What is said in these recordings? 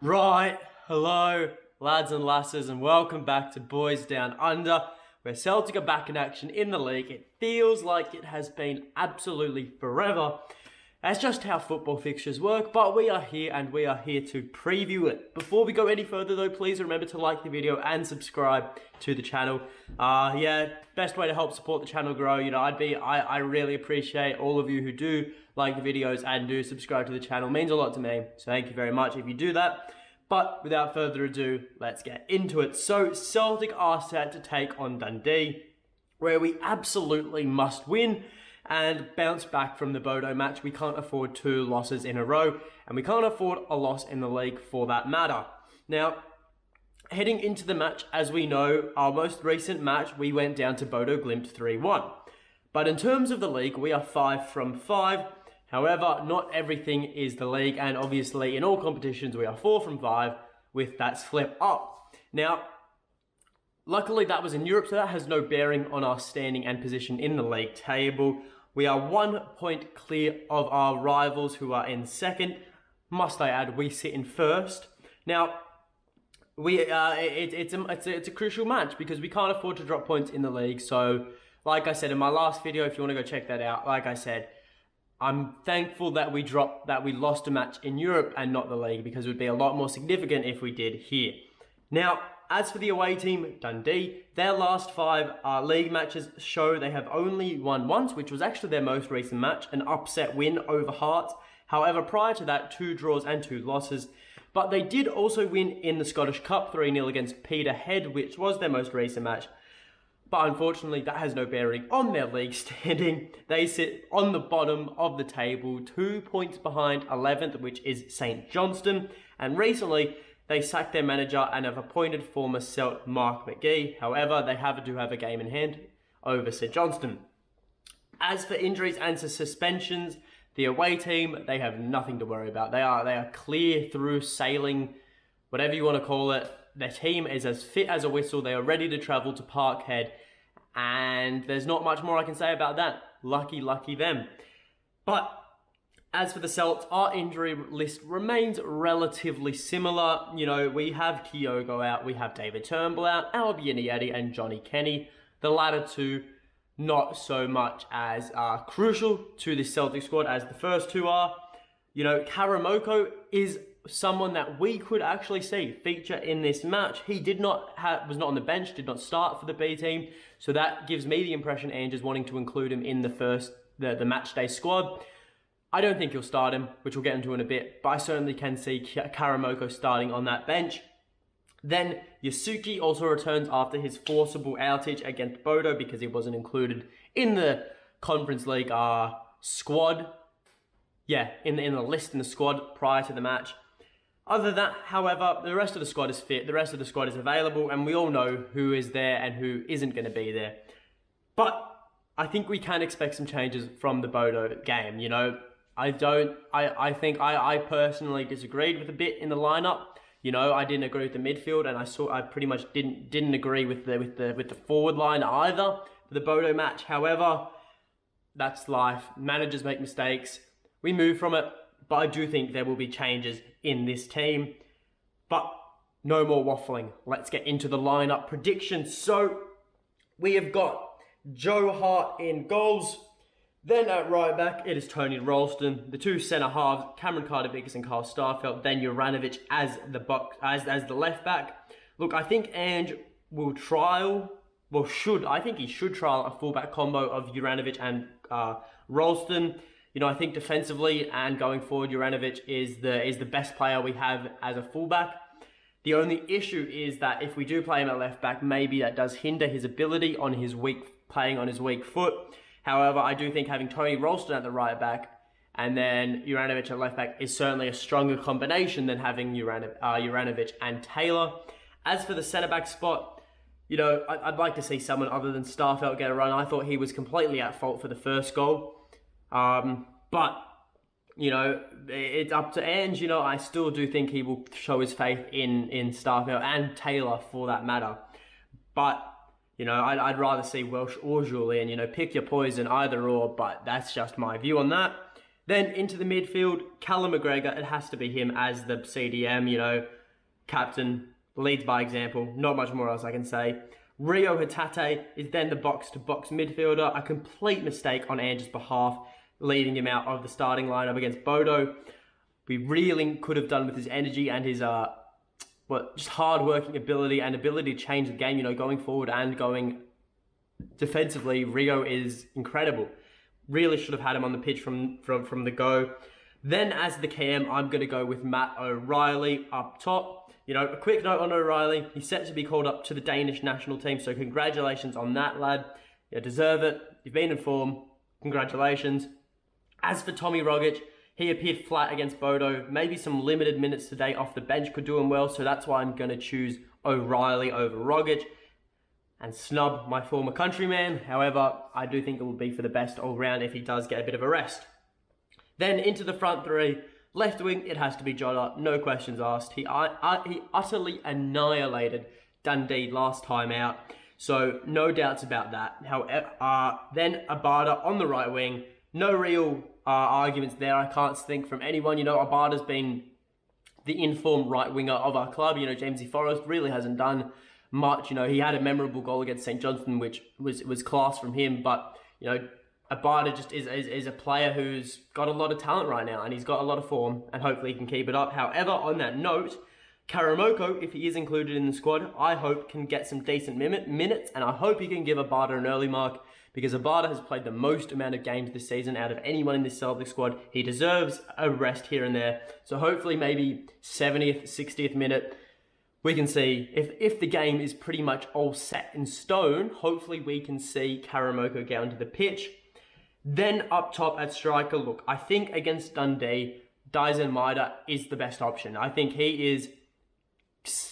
Right, hello lads and lasses, and welcome back to Boys Down Under, where Celtic are back in action in the league. It feels like it has been absolutely forever. That's just how football fixtures work, but we are here and we are here to preview it. Before we go any further though, please remember to like the video and subscribe to the channel. Best way to help support the channel grow. I really appreciate all of you who do like the videos and do subscribe to the channel. It means a lot to me, so thank you very much if you do that. But without further ado, let's get into it. So Celtic are set to take on Dundee, where we absolutely must win and bounce back from the Bodo match. We can't afford 2 losses in a row, and we can't afford a loss in the league for that matter. Now, heading into the match, as we know, our most recent match, we went down to Bodo Glimt 3-1. But in terms of the league, we are 5 from 5. However, not everything is the league, and obviously in all competitions, we are 4 from 5 with that slip up. Now, luckily that was in Europe, so that has no bearing on our standing and position in the league table. We are 1 point clear of our rivals who are in second. Must I add, we sit in first. Now, it's a crucial match because we can't afford to drop points in the league. So, like I said in my last video, if you want to go check that out, like I said, I'm thankful that we lost a match in Europe and not the league, because it would be a lot more significant if we did here. Now, as for the away team, Dundee, their last 5 league matches show they have only won once, which was actually their most recent match, an upset win over Hearts. However, prior to that, 2 draws and 2 losses. But they did also win in the Scottish Cup 3-0 against Peterhead, which was their most recent match. But unfortunately, that has no bearing on their league standing. They sit on the bottom of the table, 2 points behind 11th, which is St Johnstone. And recently, they sacked their manager and have appointed former Celt Mark McGee. However, they do have a game in hand over St Johnstone. As for injuries and suspensions, the away team, they have nothing to worry about. They are clear through, sailing, whatever you want to call it. Their team is as fit as a whistle. They are ready to travel to Parkhead. And there's not much more I can say about that. Lucky them. But as for the Celts, our injury list remains relatively similar. You know, we have Kyogo out, we have David Turnbull out, Albion Yeti and Johnny Kenny. The latter 2 not so much as crucial to the Celtic squad as the first 2 are. You know, Karamoko is someone that we could actually see feature in this match. He was not on the bench, did not start for the B team, so that gives me the impression Ange is wanting to include him in the Matchday squad. I don't think he'll start him, which we'll get into in a bit, but I certainly can see Karamoko starting on that bench. Then Yasuki also returns after his forcible outage against Bodo because he wasn't included in the Conference League squad. Yeah, in the list in the squad prior to the match. Other than that, however, the rest of the squad is fit, the rest of the squad is available, and we all know who is there and who isn't going to be there. But I think we can expect some changes from the Bodo game, you know. I think I personally disagreed with a bit in the lineup. You know, I didn't agree with the midfield, and I pretty much didn't agree with the forward line either for the Bodo match. However, that's life. Managers make mistakes. We move from it, but I do think there will be changes in this team. But no more waffling. Let's get into the lineup predictions. So we have got Joe Hart in goals. Then at right back, it is Tony Ralston. The 2 centre halves, Cameron Carter-Vickers and Carl Starfelt. Then Juranovic as the left back. Look, I think Ange will I think he should trial a fullback combo of Juranovic and Ralston. You know, I think defensively and going forward, Juranovic is the best player we have as a fullback. The only issue is that if we do play him at left back, maybe that does hinder his ability on playing on his weak foot. However, I do think having Tony Ralston at the right back and then Juranovic at left back is certainly a stronger combination than having Juranovic and Taylor. As for the centre back spot, you know, I'd like to see someone other than Starfelt get a run. I thought he was completely at fault for the first goal. But, you know, it's up to Ange. You know, I still do think he will show his faith in Starfelt and Taylor for that matter. But, you know, I'd rather see Welsh or Julian. You know, pick your poison, either or, but that's just my view on that. Then into the midfield, Callum McGregor, it has to be him as the CDM, you know, captain, leads by example. Not much more else I can say. Rio Hatate is then the box-to-box midfielder. A complete mistake on Ange's behalf, leaving him out of the starting lineup against Bodo. We really could have done with his energy and his just hard-working ability and ability to change the game, you know, going forward and going defensively. Rio is incredible. Really should have had him on the pitch from the go. Then as the KM, I'm going to go with Matt O'Reilly up top. You know, a quick note on O'Reilly. He's set to be called up to the Danish national team, so congratulations on that, lad. You deserve it. You've been in form. Congratulations. As for Tommy Rogic, he appeared flat against Bodo. Maybe some limited minutes today off the bench could do him well, so that's why I'm going to choose O'Reilly over Rogic and snub my former countryman. However, I do think it will be for the best all round if he does get a bit of a rest. Then into the front three. Left wing, it has to be Jota, no questions asked. He utterly annihilated Dundee last time out, so no doubts about that. However, then Abada on the right wing, no real arguments there. I can't think from anyone. You know, Abada's been the informed right winger of our club. You know, Jamesy Forrest really hasn't done much. You know, he had a memorable goal against St Johnstone, which was class from him, but you know, Abada just is a player who's got a lot of talent right now, and he's got a lot of form, and hopefully he can keep it up. However, on that note, Karamoko, if he is included in the squad, I hope can get some decent minutes, and I hope he can give Abada an early mark, because Abada has played the most amount of games this season out of anyone in this Celtic squad. He deserves a rest here and there, so hopefully maybe 70th, 60th minute, we can see, if the game is pretty much all set in stone, hopefully we can see Karamoko get onto the pitch. Then up top at striker, look, I think against Dundee, Dyson Maeda is the best option. I think he is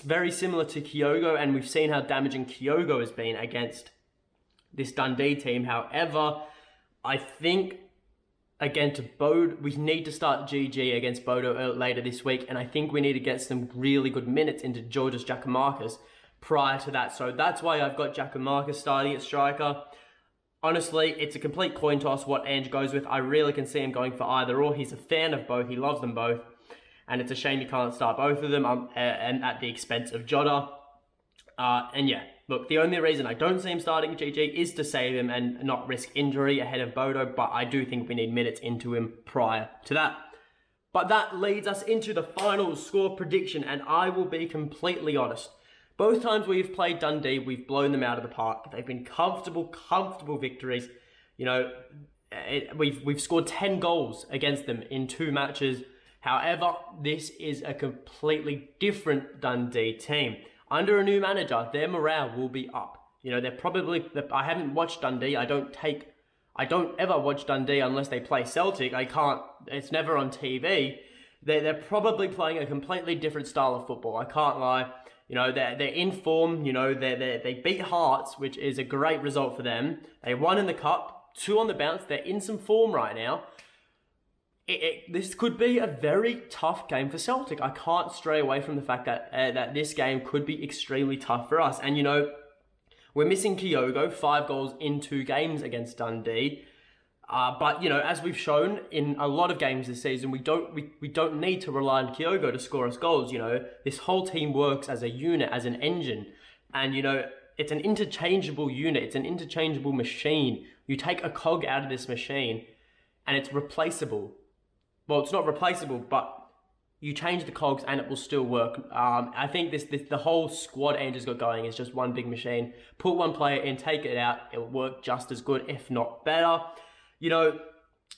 very similar to Kyogo, and we've seen how damaging Kyogo has been against this Dundee team. However, I think, again, to Bodo, we need to start GG against Bodo later this week, and I think we need to get some really good minutes into Georgios Giakoumakis prior to that. So that's why I've got Giakoumakis starting at striker. Honestly, it's a complete coin toss what Ange goes with. I really can see him going for either or. He's a fan of both. He loves them both. And it's a shame you can't start both of them and at the expense of Jota. And yeah, look, the only reason I don't see him starting GG is to save him and not risk injury ahead of Bodo. But I do think we need minutes into him prior to that. But that leads us into the final score prediction. And I will be completely honest. Both times we've played Dundee, we've blown them out of the park. They've been comfortable victories. You know, we've scored 10 goals against them in 2 matches. However, this is a completely different Dundee team. Under a new manager, their morale will be up. You know, I haven't watched Dundee. I don't ever watch Dundee unless they play Celtic. It's never on TV. They're probably playing a completely different style of football. I can't lie. You know, they're in form. You know, they beat Hearts, which is a great result for them. They won in the cup, 2 on the bounce. They're in some form right now. This could be a very tough game for Celtic. I can't stray away from the fact that this game could be extremely tough for us. And, you know, we're missing Kyogo, 5 goals in 2 games against Dundee. But, you know, as we've shown in a lot of games this season, we don't need to rely on Kyogo to score us goals. You know, this whole team works as a unit, as an engine. And, you know, it's an interchangeable unit. It's an interchangeable machine. You take a cog out of this machine and it's replaceable. Well, it's not replaceable, but you change the cogs and it will still work. I think the whole squad Ange has got going is just one big machine. Put one player in, take it out. It will work just as good, if not better. You know,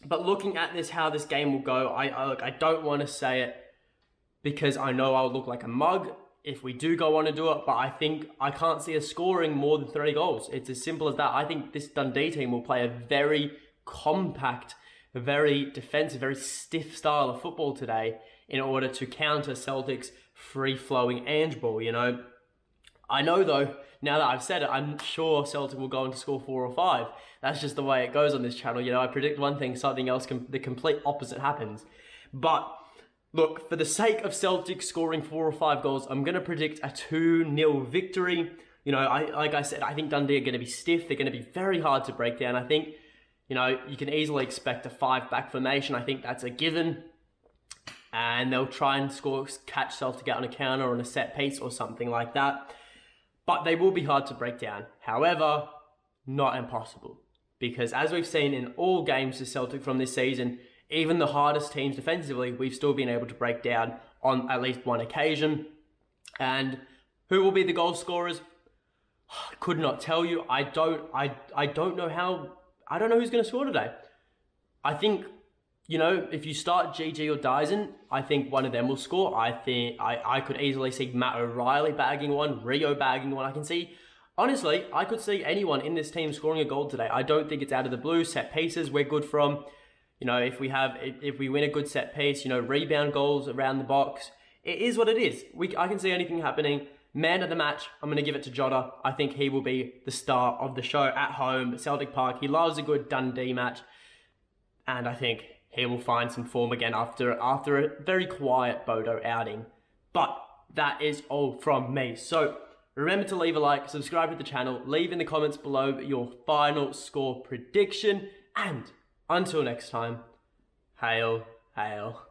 but looking at this, how this game will go, I don't want to say it because I know I'll look like a mug if we do go on and do it, but I think I can't see us scoring more than 3 goals. It's as simple as that. I think this Dundee team will play a very compact, a very defensive, very stiff style of football today in order to counter Celtic's free-flowing Ange ball, you know. I know, though, now that I've said it, I'm sure Celtic will go on to score 4 or 5. That's just the way it goes on this channel. You know, I predict one thing, something else, the complete opposite happens. But, look, for the sake of Celtic scoring 4 or 5 goals, I'm going to predict a 2-0 victory. You know, like I said, I think Dundee are going to be stiff. They're going to be very hard to break down. I think, You know, you can easily expect a 5-back formation. I think that's a given. And they'll try and catch Celtic out on a counter or on a set piece or something like that. But they will be hard to break down. However, not impossible. Because as we've seen in all games for Celtic from this season, even the hardest teams defensively, we've still been able to break down on at least one occasion. And who will be the goal scorers? I could not tell you. I don't know who's going to score today. I think, you know, if you start GG or Dyson, I think one of them will score. I think I could easily see Matt O'Reilly bagging one, Rio bagging one. I can see, honestly, I could see anyone in this team scoring a goal today. I don't think it's out of the blue. Set pieces, we're good from. You know, if we win a good set piece, you know, rebound goals around the box, it is what it is. I can see anything happening. Man of the match, I'm going to give it to Jota. I think he will be the star of the show at home, Celtic Park. He loves a good Dundee match. And I think he will find some form again after a very quiet Bodo outing. But that is all from me. So remember to leave a like, subscribe to the channel, leave in the comments below your final score prediction. And until next time, hail, hail.